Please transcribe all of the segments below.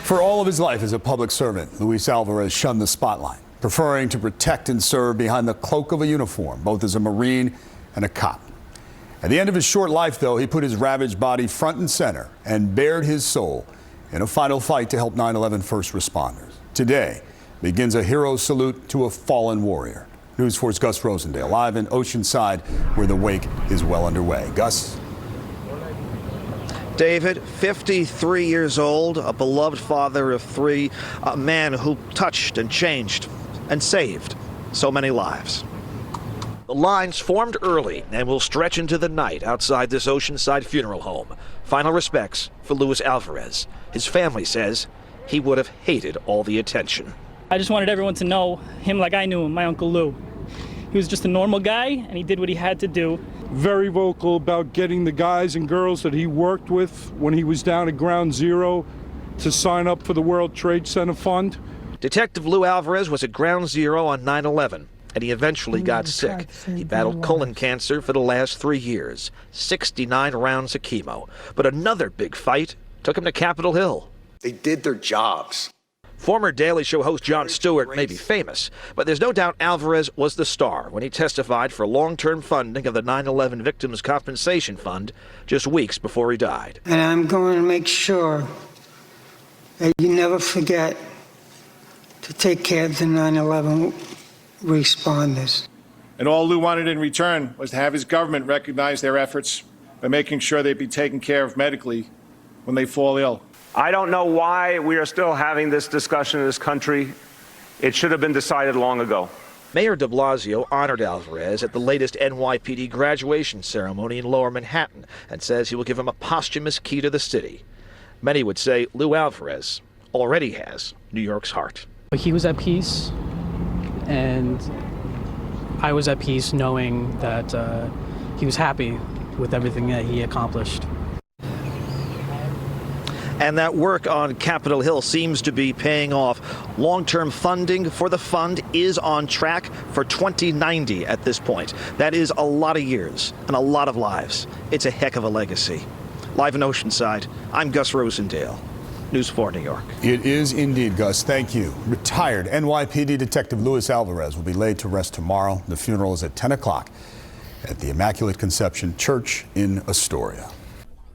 For all of his life as a public servant, Luis Alvarez shunned the spotlight, preferring to protect and serve behind the cloak of a uniform, both as a Marine and a cop. At the end of his short life, though, he put his ravaged body front and center and bared his soul in a final fight to help 9/11 first responders. Today begins a hero salute to a fallen warrior. News 4's Gus Rosendale live in Oceanside, where the wake is well underway. Gus? David, 53 years old, a beloved father of three, a man who touched and changed and saved so many lives. The lines formed early and will stretch into the night outside this Oceanside funeral home. Final respects for Luis Alvarez. His family says he would have hated all the attention. I just wanted everyone to know him like I knew him, my Uncle Lou. He was just a normal guy, and he did what he had to do. Very vocal about getting the guys and girls that he worked with when he was down at Ground Zero to sign up for the World Trade Center Fund. Detective Lou Alvarez was at Ground Zero on 9/11, and he eventually got sick. He battled colon cancer for the last 3 years, 69 rounds of chemo. But another big fight took him to Capitol Hill. They did their jobs. Former Daily Show host Jon Stewart may be famous, but there's no doubt Alvarez was the star when he testified for long-term funding of the 9/11 Victims' Compensation Fund just weeks before he died. And I'm going to make sure that you never forget to take care of the 9/11 responders. And all Lou wanted in return was to have his government recognize their efforts by making sure they'd be taken care of medically when they fall ill. I don't know why we are still having this discussion in this country. It should have been decided long ago. Mayor de Blasio honored Alvarez at the latest NYPD graduation ceremony in Lower Manhattan and says he will give him a posthumous key to the city. Many would say Lou Alvarez already has New York's heart. He was at peace, and I was at peace knowing that he was happy with everything that he accomplished. And that work on Capitol Hill seems to be paying off. Long-term funding for the fund is on track for 2090 at this point. That is a lot of years and a lot of lives. It's a heck of a legacy. Live in Oceanside, I'm Gus Rosendale, News 4 New York. It is indeed, Gus. Thank you. Retired NYPD Detective Luis Alvarez will be laid to rest tomorrow. The funeral is at 10 o'clock at the Immaculate Conception Church in Astoria.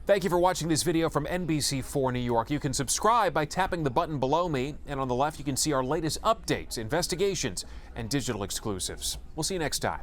Thank you for watching this video from NBC4 New York. You can subscribe by tapping the button below me, and on the left you can see our latest updates, investigations, and digital exclusives. We'll see you next time.